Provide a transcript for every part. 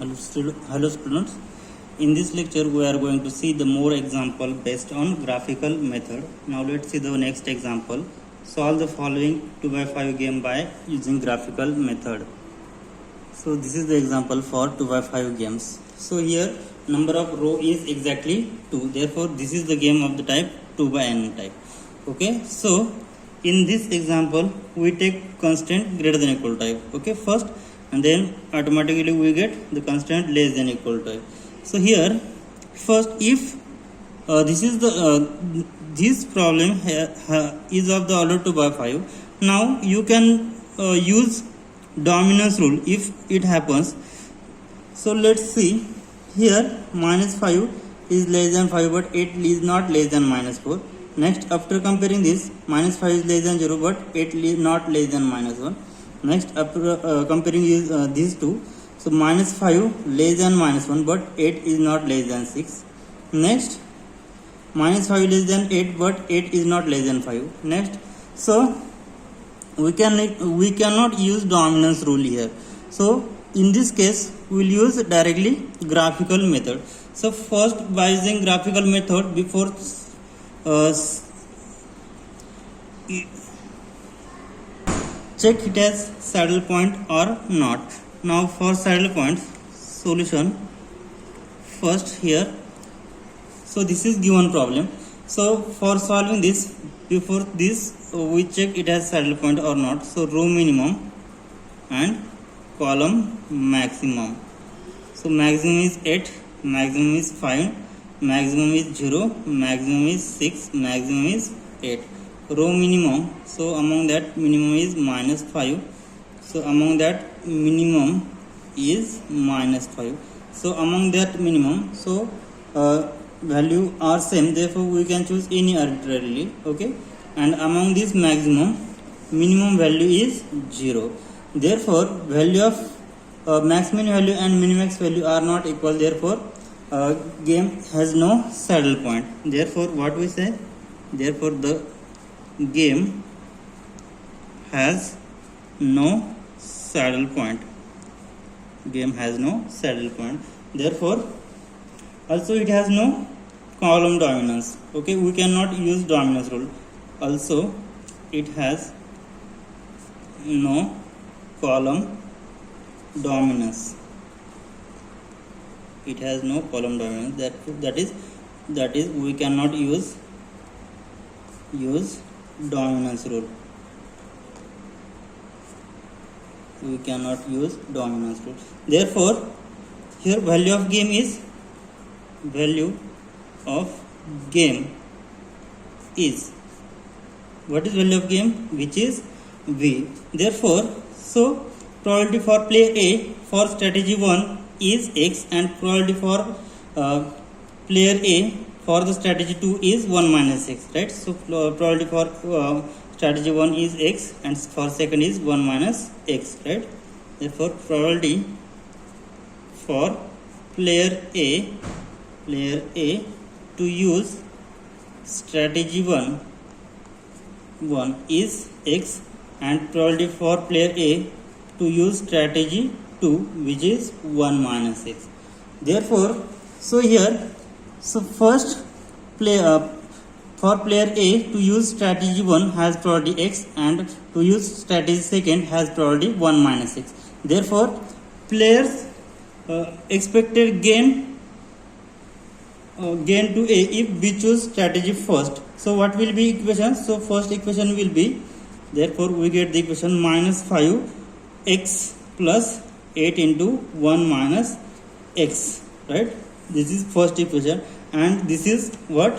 Hello students. In this lecture we are going to see the more example based on graphical method. Now let's see the next example. Solve the following 2x5 game by using graphical method. So this is the example for 2x5 games. So here number of row is exactly 2. Therefore this is the game of the type 2x n type. Okay. So in this example we take constant greater than equal type. Okay. First and then automatically we get the constant less than equal to. So here first if this is the this problem is of the order 2/5. Now you can use dominance rule if it happens. So let's see here -5 is less than 5 but 8 is not less than -4. Next after comparing this -5 is less than 0 but 8 is not less than -1. Next after comparing these two, so -5 less than -1 but 8 is not less than 6. Next -5 less than 8 but 8 is not less than 5. Next, so we cannot use dominance rule here. So in this case we will use directly graphical method. So first by using graphical method, before check it as saddle point or not. Now for saddle point solution, first here, so this is given problem. So for solving this, before this we check it as saddle point or not. So row minimum and column maximum. So maximum is 8, maximum is 5, maximum is 0, maximum is 6, maximum is 8. Row minimum, so among that minimum is -5, so among that minimum is -5. So among that minimum, so value are same, therefore we can choose any arbitrarily. Okay, and among this maximum, minimum value is 0. Therefore value of maximum value and minimax value are not equal, therefore game has no saddle point. Therefore what we say, therefore the game has no saddle point. Game has no saddle point. Therefore also it has no column dominance. Okay, we cannot use dominance rule. Also it has no column dominance. It has no column dominance. That is we cannot use dominance rule. We cannot use dominance rule. Therefore here value of game is what is value of game, which is V. Therefore so probability for player A for strategy 1 is X and probability for player A for the strategy 2 is 1 minus X, right? So probability for strategy 1 is X and for second is 1 minus X, right? Therefore probability for player A to use strategy 1 is X and probability for player A to use strategy 2, which is 1 minus X. Therefore so here, so first for player A to use strategy 1 has probability X and to use strategy second has probability 1 minus X. Therefore players expected gain to A if we choose strategy first. So what will be equation? So first equation will be, therefore we get the equation -5x plus 8 into 1 minus X, right? This is first equation, and this is what,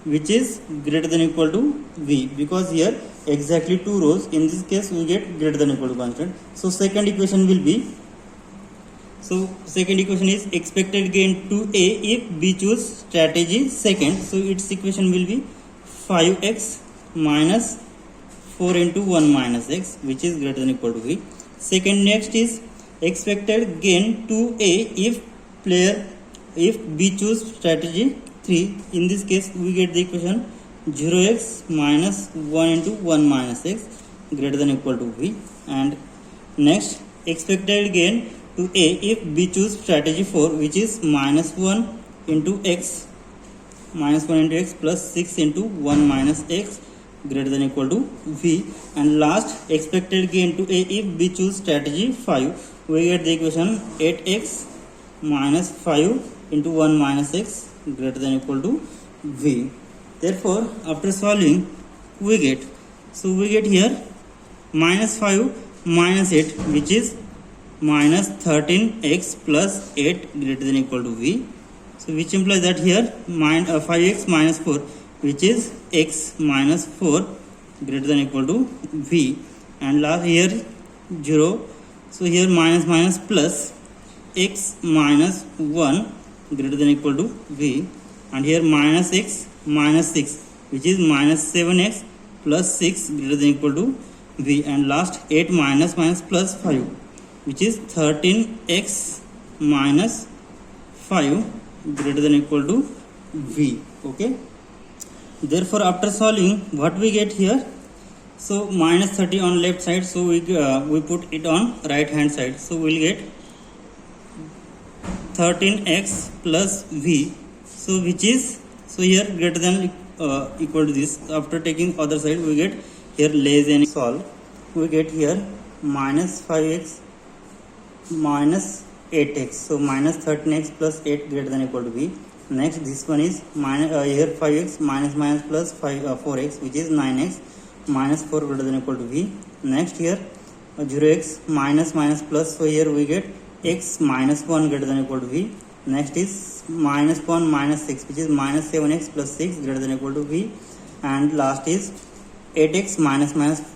which is greater than equal to V, because here exactly 2 rows. In this case we get greater than equal to constant. So second equation will be, so second equation is expected gain to A if we choose strategy second. So its equation will be 5x minus 4 into 1 minus X, which is greater than equal to V. Second, next is expected gain to A if we choose strategy 3. In this case we get the equation 0x minus 1 into 1 minus X greater than equal to V. And next, expected gain to A if B choose strategy 4, which is minus 1 into x plus 6 into 1 minus x greater than equal to V. And last, expected gain to A if B choose strategy 5. We get the equation 8x minus 5 into 1 minus x greater than equal to V. Therefore, after solving, we get here minus 5 minus 8, which is minus 13x plus 8 greater than equal to V. So which implies that here 5x minus 4, which is x minus 4 greater than equal to V. And last here 0. So here minus plus x minus 1 greater than equal to V. And here minus x minus 6, which is minus 7x plus 6 greater than equal to V. And last 8 minus plus 5, which is 13x minus 5 greater than equal to V. Okay. Therefore, after solving, what we get here? So minus 30 on left side. So we put it on right hand side. So we'll get 13x plus V. So which is here greater than equal to this. After taking other side, we get here less than. Solve. We get here minus 5x minus 8x. So minus 13x plus 8 greater than equal to V. Next, this one is here 5x minus plus 4x, which is 9x minus 4 greater than equal to V. Next here 0x minus plus. So here we get x minus 1 greater than equal to V. Next is minus 1 minus 6, which is minus 7x plus 6 greater than equal to V. And last is 8x minus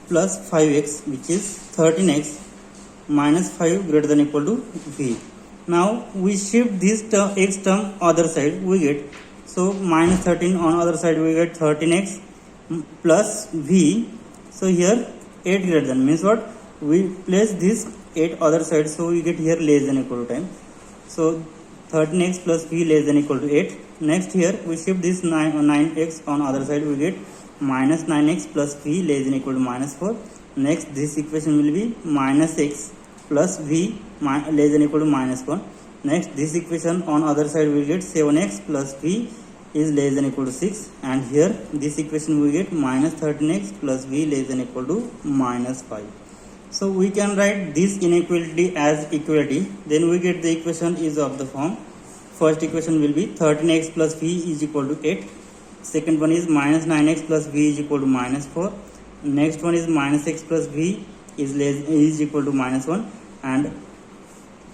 plus 5x, which is 13x minus 5 greater than equal to V. Now we shift this x term other side, we get so minus 13 on other side, we get 13x plus V. So here 8 greater than means what? We place this 8 other side, so we get here less than equal to 10. So 13x plus V less than equal to 8. Next here we shift this 9x on other side, we get minus 9x plus V less than equal to minus 4. Next this equation will be minus x plus V less than equal to minus 1. Next this equation on other side we get 7x plus V is less than equal to 6. And here this equation we get minus 13x plus V less than equal to minus 5. So we can write this inequality as equality. Then we get the equation is of the form. First equation will be 13x plus V is equal to 8. Second one is minus 9x plus V is equal to minus 4. Next one is minus x plus V is equal to minus 1. And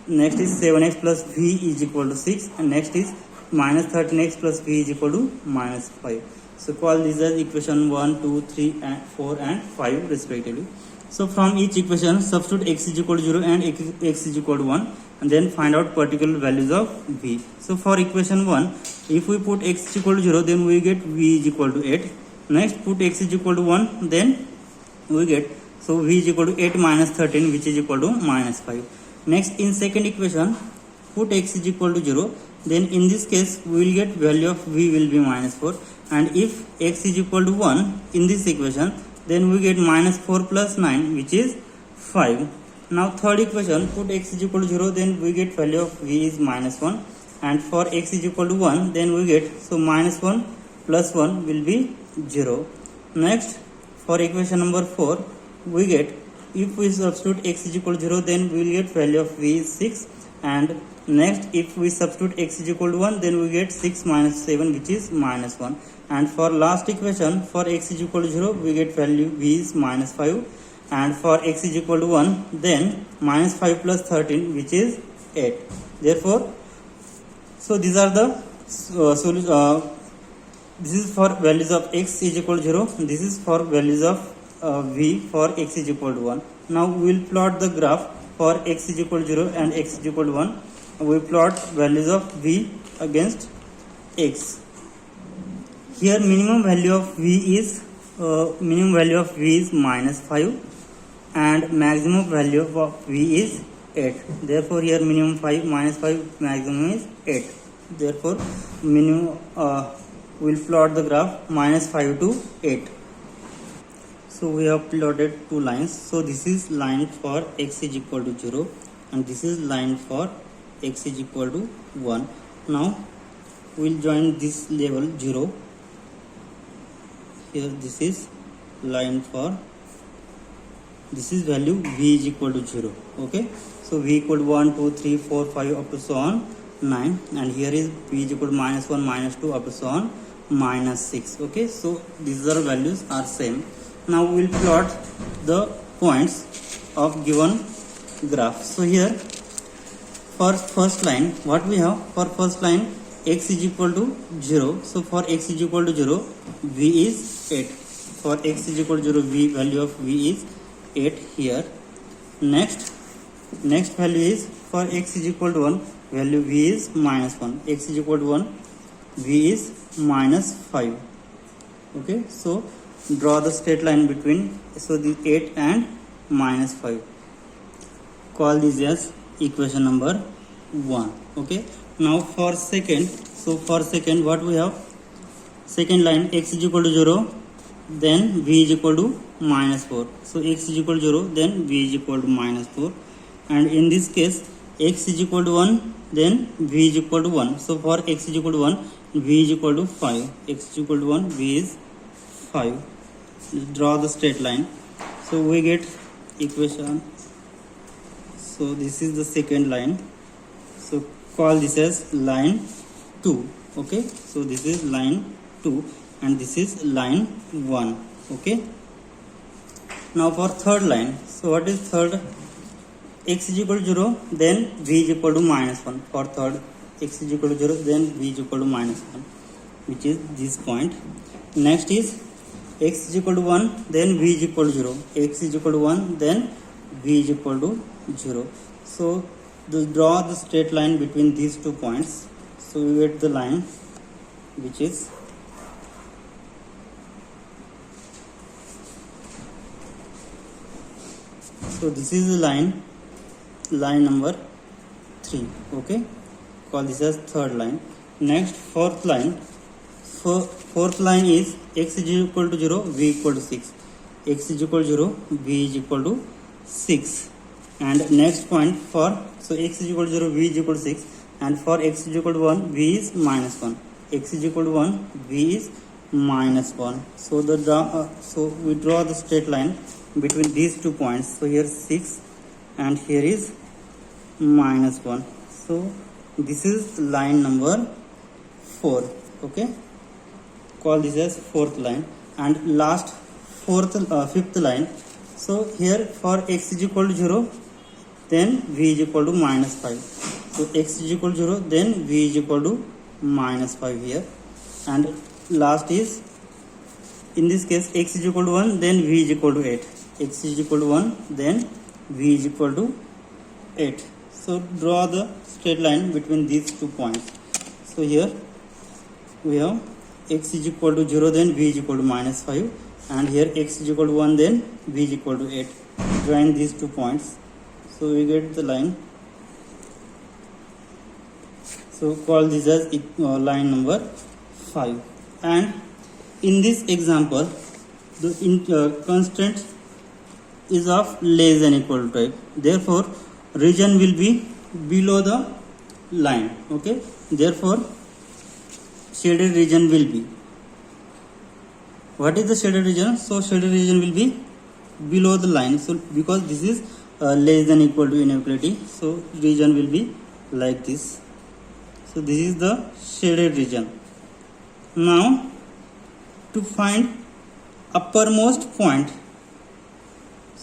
next is 7x plus V is equal to 6. And next is minus 13x plus V is equal to minus 5. So call these as equation 1, 2, 3, and 4 and 5 respectively. So from each equation substitute x is equal to 0 and x is equal to 1, and then find out particular values of V. So for equation 1, if we put x is equal to 0, then we get V is equal to 8. Next put x is equal to 1, then we get so V is equal to 8 minus 13, which is equal to minus 5. Next in second equation put x is equal to 0, then in this case we will get value of V will be minus 4. And if x is equal to 1 in this equation, then we get minus 4 plus 9, which is 5. Now third equation put x is equal to 0, then we get value of V is minus 1. And for x is equal to 1, then we get so minus 1 plus 1 will be 0. Next for equation number 4, we get if we substitute x is equal to 0, then we will get value of V is 6. And next if we substitute x is equal to 1, then we get 6 minus 7, which is minus 1. And for last equation for x is equal to 0, we get value V is minus 5. And for x is equal to 1, then minus 5 plus 13, which is 8. Therefore, so these are the this is for values of x is equal to 0. This is for values of V for x is equal to 1. Now we will plot the graph for x is equal to 0 and x is equal to 1. We plot values of V against x. Here minimum value of V is minus 5 and maximum value of V is 8. Therefore here minimum 5 minus 5, maximum is 8. Therefore minimum will plot the graph minus 5 to 8. So we have plotted two lines. So this is line for x is equal to 0 and this is line for x is equal to 1. Now we'll join this level 0. Here this is line for, this is value v is equal to 0. Okay, so v equal to 1, 2, 3, 4, 5 up to so on 9, and here is v is equal to -1, -2 up to so on -6. Okay, so these are values are same. Now we will plot the points of given graph. So here for first line, what we have for first line, x is equal to 0. So for x is equal to 0, v is 8. For x is equal to 0, value of v is 8 here. Next value is for x is equal to 1, value v is -1. X is equal to 1, v is -5. Okay, so draw the straight line between, so the 8 and -5. Call this as equation number 1. Okay, now for second, so for second what we have, second line, x is equal to 0, then v is equal to -4. So x is equal to 0, then v is equal to -4, and in this case x is equal to 1, then v is equal to 1. So for x is equal to 1, v is equal to 5. X is equal to 1, v is 5. Draw the straight line. So we get equation. So this is the second line. So call this as line 2. Okay, so this is line 2 and this is line 1. Okay, now for third line, so what is third? X is equal to 0, then v is equal to -1. For third, x is equal to 0, then v is equal to -1, which is this point. Next is x is equal to 1, then v is equal to 0. X is equal to 1, then v is equal to 0. So draw the straight line between these 2 points. So we get the line which is, so this is the line number 3. Okay, call this as third line. Next fourth line. Fourth line is x is equal to 0, v equal to 6. X is equal to 0, v is equal to 6. And next point for, so x is equal to 0, v is equal to 6, and for x is equal to 1, v is -1. X is equal to 1, v is -1. So so we draw the straight line between these 2 points. So here 6 and here is -1. So this is line number 4. Okay, call this as fourth line. And last fifth line. So here for x is equal to 0, then v is equal to -5. So x is equal to 0, then v is equal to -5 here. And last is, in this case, x is equal to 1, then v is equal to 8. X is equal to 1, then v is equal to 8. So draw the straight line between these 2 points. So here we have x is equal to 0, then v is equal to -5, and here x is equal to 1, then v is equal to 8. Join these 2 points. So we get the line. So call this as line number 5. And in this example, the constraint is of less than equal to type. Therefore, region will be below the line. Okay. Therefore, shaded region will be. What is the shaded region? So shaded region will be below the line. So because this is less than equal to inequality, so region will be like this. So this is the shaded region. Now to find uppermost point.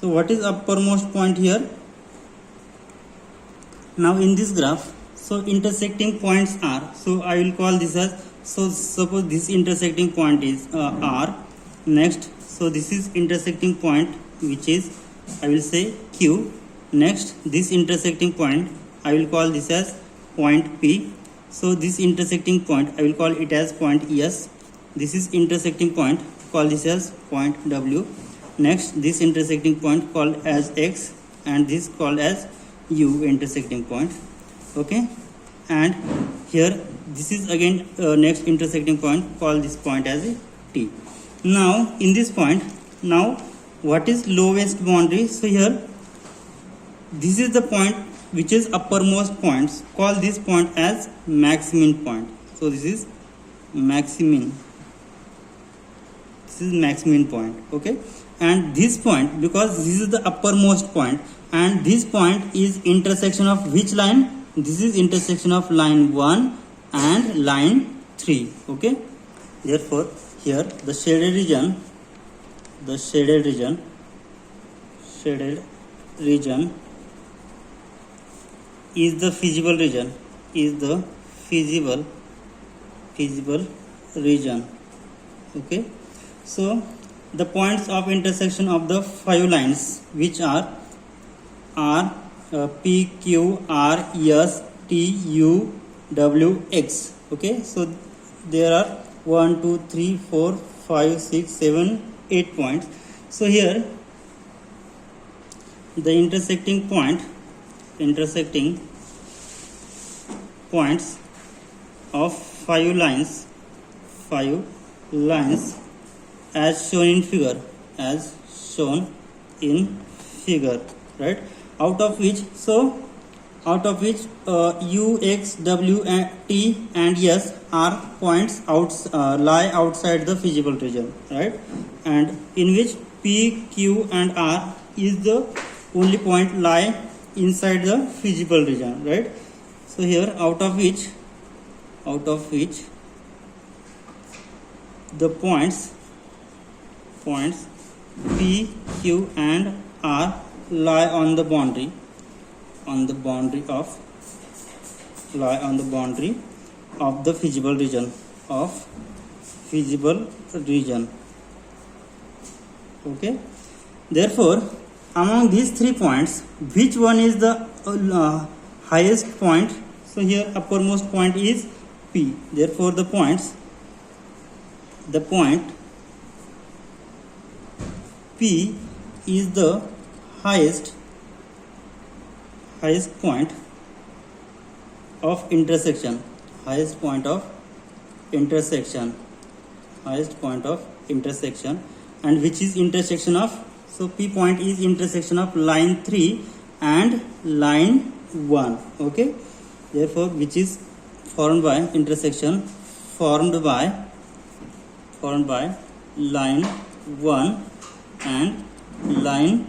So what is uppermost point here? Now in this graph, so intersecting points are, so I will call this as, so suppose this intersecting point is R. Next, so this is intersecting point which is, I will say Q. Next, this intersecting point I will call this as point P. So this intersecting point I will call it as point S. This is intersecting point, call this as point W. Next, this intersecting point called as X, and this called as U, intersecting point. Okay, and here this is again next intersecting point, call this point as a T. Now in this point, now what is lowest boundary? So here this is the point which is uppermost points, call this point as max-min point. So this is max-min. This is max-min point. Okay, and this point, because this is the uppermost point, and this point is intersection of which line? This is intersection of line 1 and line 3. Okay, therefore here the shaded region is the feasible region. Okay, so the points of intersection of the 5 lines, which are R, P, Q, R, S, T, U, W, X. Okay, so there are 1, 2, 3, 4, 5, 6, 7, 8 points. So here the intersecting points of 5 lines as shown in figure, right? Out of which U, X, W, T and S are points lie outside the feasible region, right? And in which P, Q and R is the only point lie inside the feasible region, right? So here out of which the points P, Q and R lie on the boundary of the feasible region. Okay, therefore among these 3 points, which one is the highest point? So here uppermost point is P. Therefore the point P is the highest point of intersection, and which is intersection of, so P point is intersection of line 3 and line 1. Okay, therefore which is formed by intersection formed by line 1 and line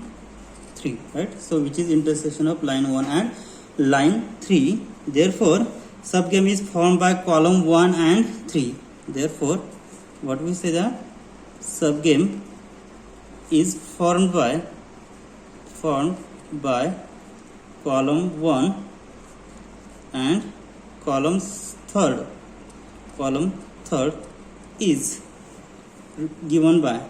3, right? So which is intersection of line 1 and line 3. Therefore subgame is formed by column 1 and 3. Therefore what we say, that subgame is formed by column 1 and column third is given by.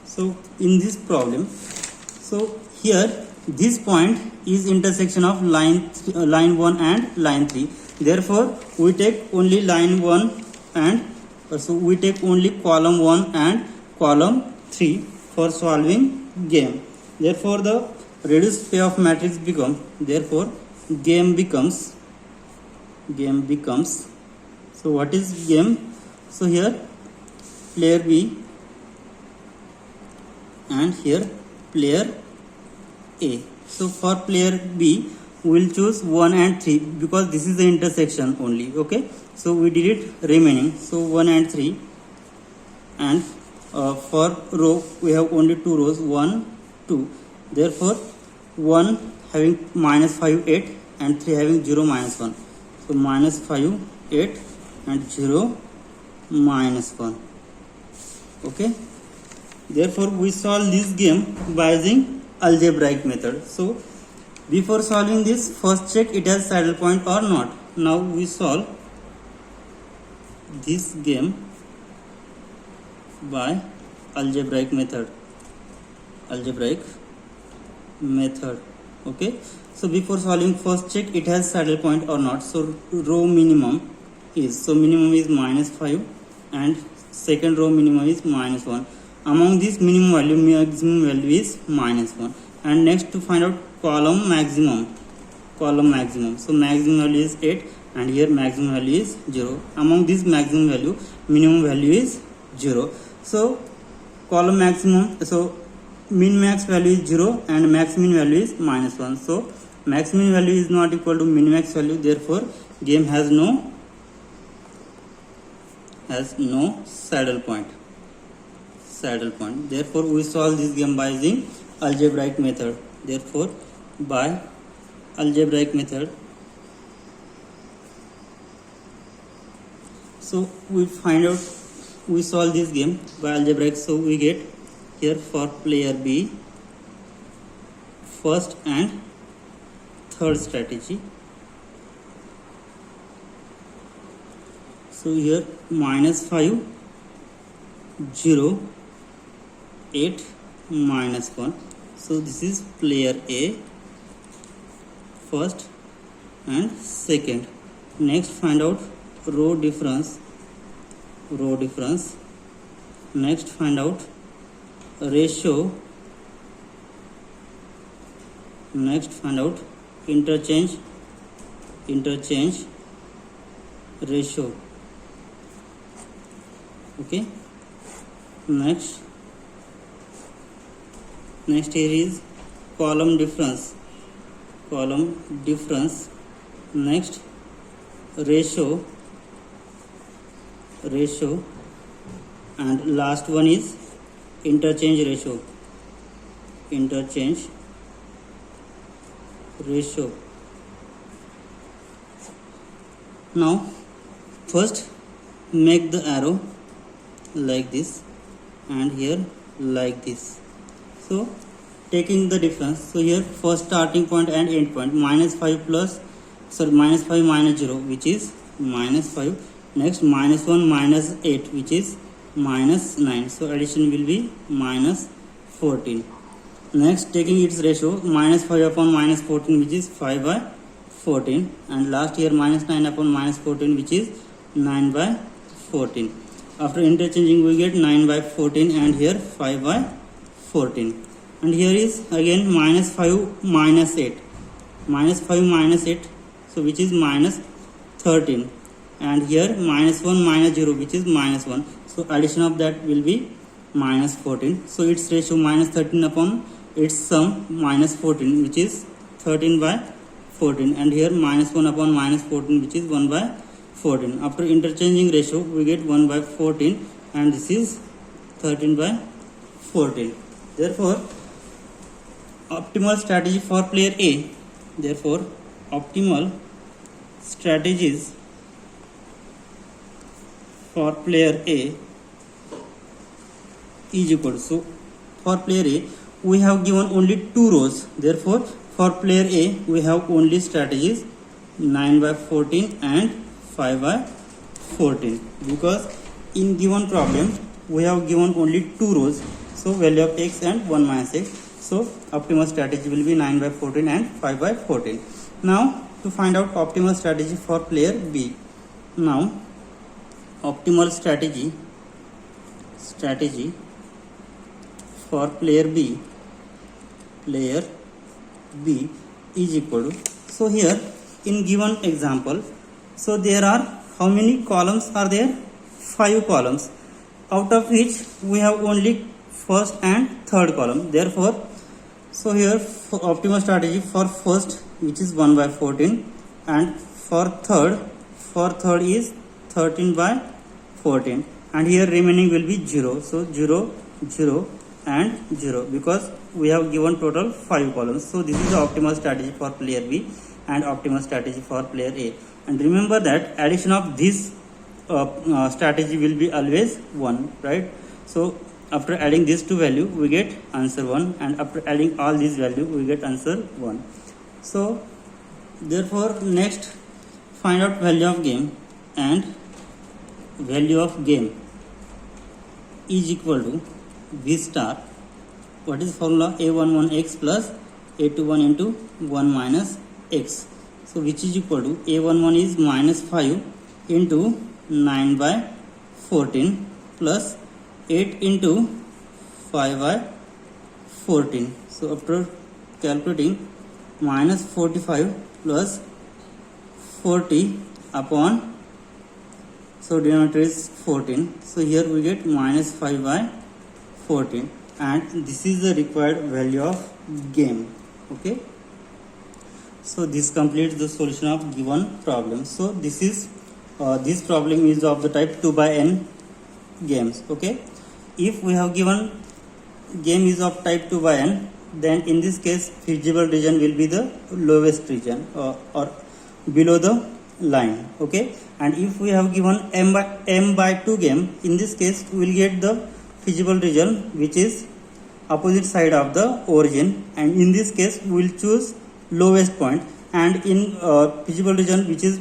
So in this problem, so here this point is intersection of line 1 and line 3. Therefore we take only line 1 and so we take only column 1 and column 3 for solving game. Therefore the reduced payoff matrix become, therefore game becomes, so what is game? So here player B and here player A. So for player B we will choose 1 and 3 because this is the intersection only. Okay, so we delete remaining, so 1 and 3, and for row we have only 2 rows, 1, 2. Therefore 1 having -5, 8 and 3 having 0, -1. So -5, 8 and 0, -1. Okay, therefore we solve this game by using algebraic method. So before solving this, first check it has saddle point or not. Now we solve this game by algebraic method. Okay, so before solving, first check it has saddle point or not. So row minimum is, so minimum is -5 and second row minimum is -1. Among this minimum value, maximum value is -1. And next to find out column maximum. So maximum value is 8 and here maximum value is 0. Among this maximum value, minimum value is 0. So min max value is 0 and max min value is -1. So max min value is not equal to min max value, therefore game has no saddle point. Therefore we solve this game by using algebraic method. Therefore by algebraic method, so we solve this game by algebraic. So we get here for player B first and third strategy. So here -5 0 8 -1. So this is player A first and second. Next find out row difference. Next find out ratio. Next find out interchange ratio. Okay, next here is column difference. Next ratio, and last one is interchange ratio. Now first make the arrow like this and here like this. So taking the difference, so here first starting point and end point, -5 minus 0, which is -5. Next -1 - 8, which is -9. So addition will be -14. Next taking its ratio, -5 upon -14, which is 5/14, and last here -9 upon -14, which is 9/14. After interchanging we get 9/14 and here 5/14, and here is again -5 - 8, so which is -13, and here -1 - 0, which is -1. So addition of that will be -14. So its ratio -13 upon its sum -14, which is 13/14, and here -1 upon -14, which is 1/14. After interchanging ratio we get 1/14, and this is 13/14. Therefore optimal strategy for player A. Therefore optimal strategies for player A is equal to, so for player A we have given only 2 rows. Therefore for player A we have only strategies 9/14 and 5/14, because in given problem we have given only 2 rows, so value of x and 1 minus x. So optimal strategy will be 9/14 and 5/14. Now to find out optimal strategy for player B. Now optimal strategy for player B is equal to, so here in given example, so there are how many columns are there? 5 columns, out of which we have only first and third column. Therefore so here for optimal strategy for first, which is 1/14, and for third is 13/14, and here remaining will be 0. So 0 0 and 0, because we have given total 5 columns. So this is the optimal strategy for player B and optimal strategy for player A. And remember that addition of this strategy will be always 1, right? So after adding these two value we get answer 1, and after adding all these value we get answer 1. So therefore next find out value of game, and value of game is equal to V star. What is formula? A11x plus A21 into 1 minus x. So which is equal to A11 is -5 into 9/14 plus 8 into 5/14. So after calculating, -45 plus 40 upon, so denominator is 14. So here we get -5/14, and this is the required value of game. Okay. So this completes the solution of given problem. So this problem is of the type 2 by n games. Okay, if we have given game is of type 2 by n, then in this case feasible region will be the lowest region or below the line. Okay, and if we have given m by 2 game, in this case we will get the feasible region which is opposite side of the origin, and in this case we will choose lowest point, and in feasible region which is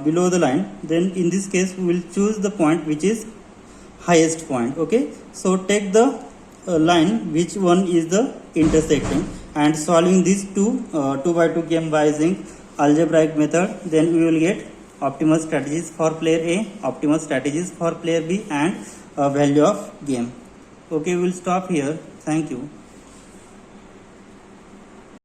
below the line, then in this case we will choose the point which is highest point. Okay, so take the line which one is the intersecting, and solving these 2 by 2 game by using algebraic method, then we will get optimal strategies for player A, optimal strategies for player B, and value of game. Okay, we will stop here. Thank you.